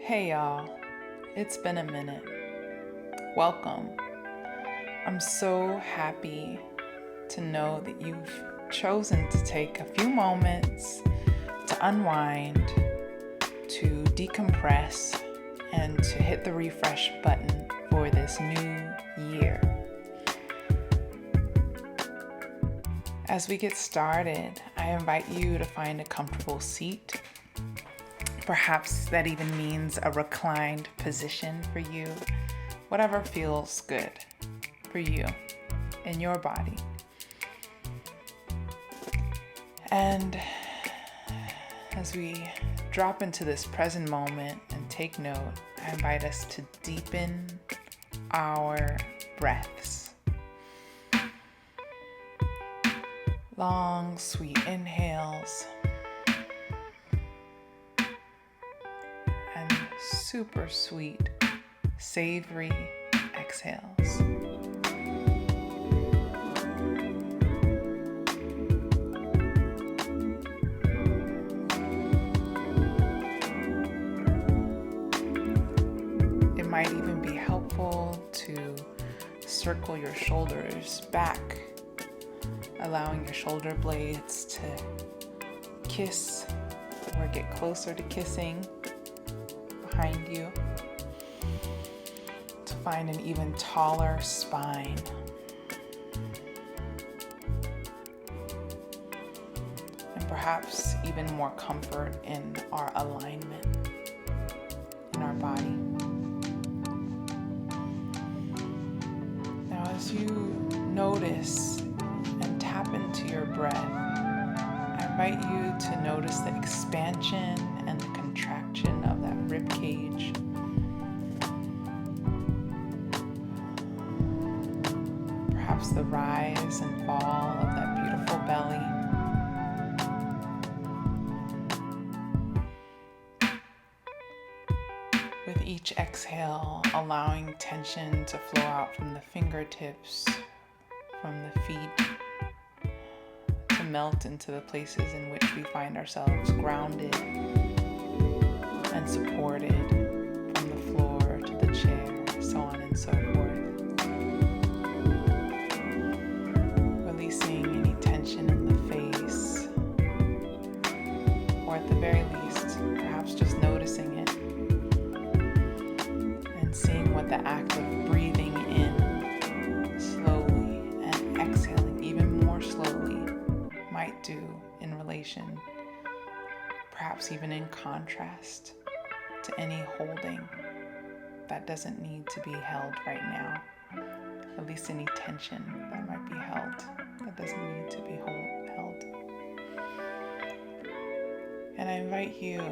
Hey y'all, it's been a minute. Welcome. I'm so happy to know that you've chosen to take a few moments to unwind, to decompress, and to hit the refresh button for this new year. As we get started, I invite you to find a comfortable seat. Perhaps that even means a reclined position for you, whatever feels good for you in your body. And as we drop into this present moment and take note, I invite us to deepen our breaths. Long, sweet inhales. And super sweet, savory exhales. It might even be helpful to circle your shoulders back, allowing your shoulder blades to kiss or get closer to kissing behind you, to find an even taller spine. And perhaps even more comfort in our alignment in our body. Now, as you notice and tap into your breath, I invite you to notice the expansion and the contraction of that rib cage. Perhaps the rise and fall of that beautiful belly. With each exhale, allowing tension to flow out from the fingertips, from the feet, to melt into the places in which we find ourselves grounded and supported, from the floor to the chair, so on and so forth. Releasing any tension in the face, or at the very least, perhaps just noticing it and seeing what the act of breathing in slowly and exhaling even more slowly might do in relation, perhaps even in contrast to any holding that doesn't need to be held right now. At least any tension that might be held that doesn't need to be held. And I invite you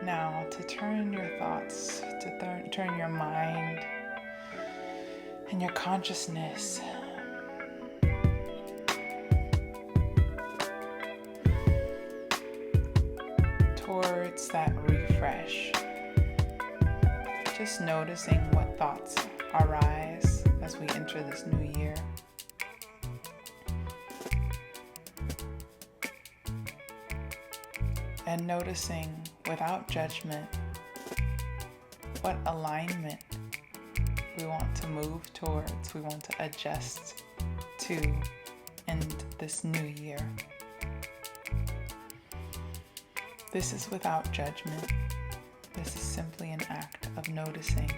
now to turn your thoughts, to turn your mind and your consciousness towards that refresh. Just noticing what thoughts arise as we enter this new year. And noticing without judgment what alignment we want to move towards, we want to adjust to in this new year. This is without judgment. This is simply an act of noticing.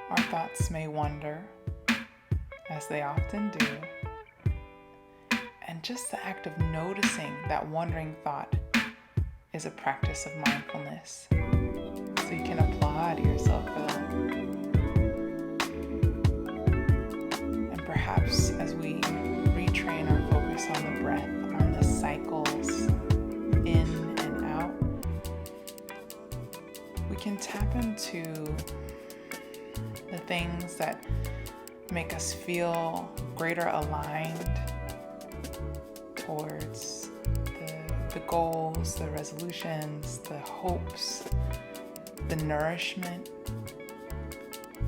Our thoughts may wander, as they often do, and just the act of noticing that wandering thought is a practice of mindfulness. So you can applaud yourself for that. And perhaps as we retrain our focus on the breath, on the cycles in and out, we can tap into the things that make us feel greater aligned towards the goals, the resolutions, the hopes, the nourishment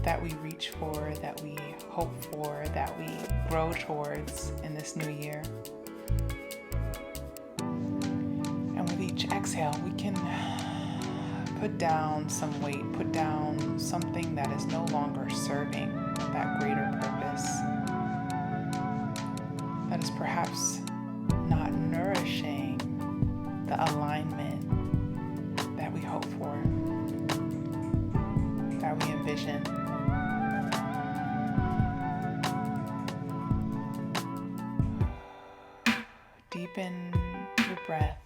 that we reach for, that we hope for, that we grow towards in this new year. And with each each exhale, we can put down some weight, put down something that is no longer serving that greater purpose, that is perhaps not nourishing the alignment that we hope for, that we envision. Deepen your breath.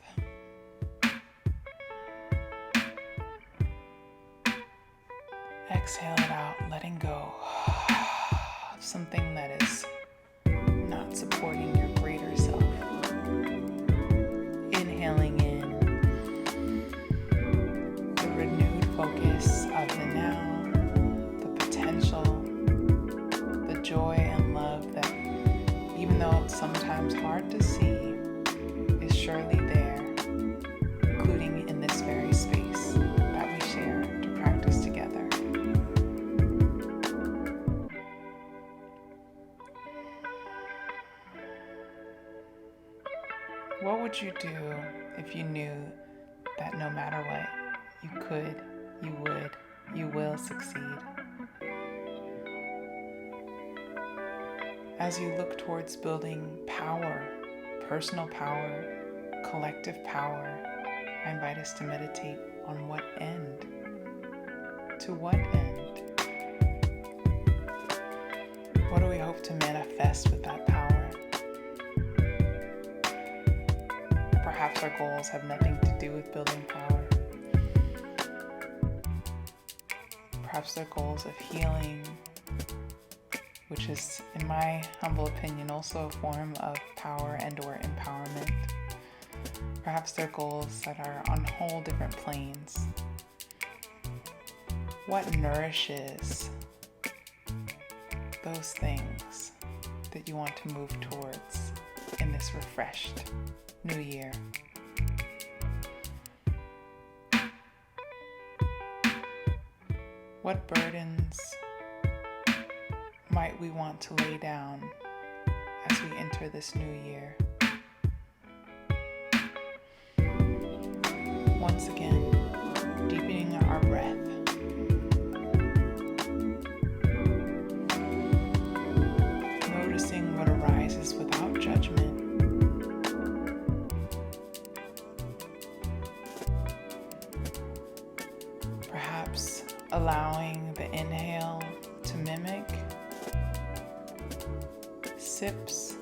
Exhale it out, letting go of something that is not supporting your greater self. Inhaling in the renewed focus of the now, the potential, the joy and love that, even though it's sometimes hard to see, is surely there, including in this very space that we share to practice together. What would you do if you knew that no matter what, you could, you would, you will succeed? As you look towards building power, personal power, collective power, I invite us to meditate on what end? To what end? What do we hope to manifest with that power? Perhaps our goals have nothing to do with building power. Perhaps they're goals of healing, which is, in my humble opinion, also a form of power and/or empowerment. Perhaps they're goals that are on whole different planes. What nourishes those things that you want to move towards in this refreshed new year? What burdens might we want to lay down as we enter this new year? Once again, deepening our breath. Noticing what arises without judgment. Perhaps allowing the inhale to mimic sips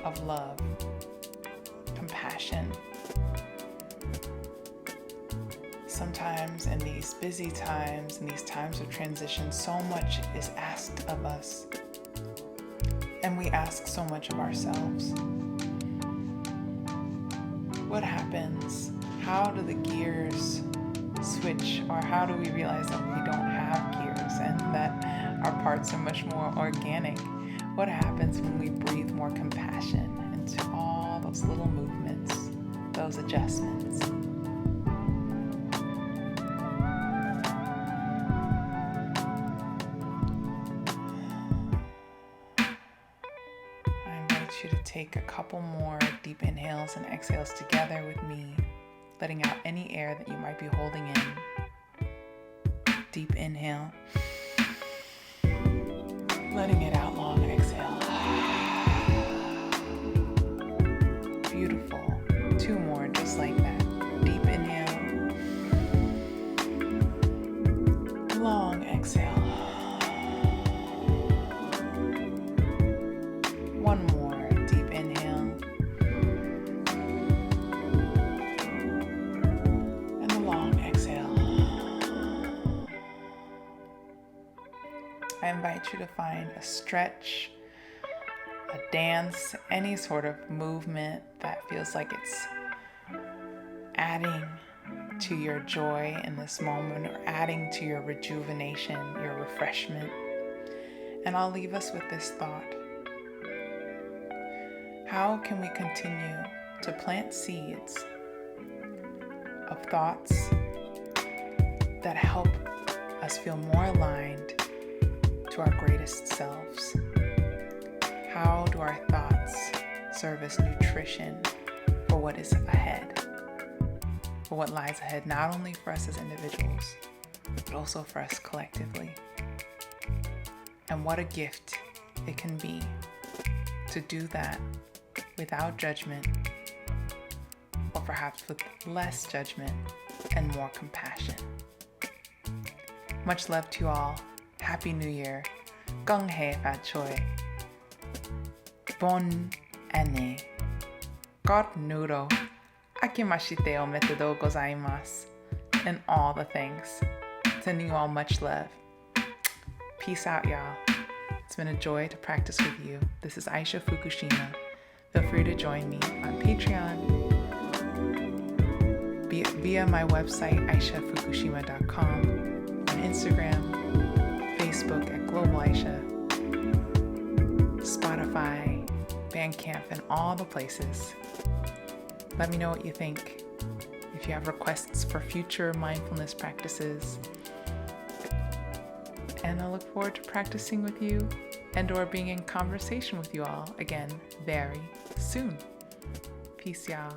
of love, compassion. Sometimes in these busy times, in these times of transition, so much is asked of us, and we ask so much of ourselves. What happens? How do the gears switch, or how do we realize that we don't have gears and that our parts are much more organic? What happens when we breathe more compassion into all those little movements, those adjustments? I invite you to take a couple more deep inhales and exhales together with me, letting out any air that you might be holding in. Deep inhale. Letting it out long, exhale. Beautiful. Two more just like that. Deep inhale. Long exhale. One more deep inhale. And a long exhale. I invite you to find a stretch, a dance, any sort of movement that feels like it's adding to your joy in this moment, or adding to your rejuvenation, your refreshment. And I'll leave us with this thought. How can we continue to plant seeds of thoughts that help us feel more aligned to our greatest selves? How do our thoughts serve as nutrition for what is ahead? for what lies ahead, not only for us as individuals, but also for us collectively. And what a gift it can be to do that without judgment, or perhaps with less judgment and more compassion. Much love to you all. Happy New Year. Gong hei fat choi. Bonne année. God noodle. Akimashite ometedou gozaimasu. And all the things. Sending you all much love. Peace out, y'all. It's been a joy to practice with you. This is Aisha Fukushima. Feel free to join me on Patreon, via my website, aishafukushima.com, on Instagram, Facebook at Global Aisha, Spotify, Bandcamp, and all the places. Let me know what you think. If you have requests for future mindfulness practices, and I look forward to practicing with you and or being in conversation with you all again very soon. Peace, y'all.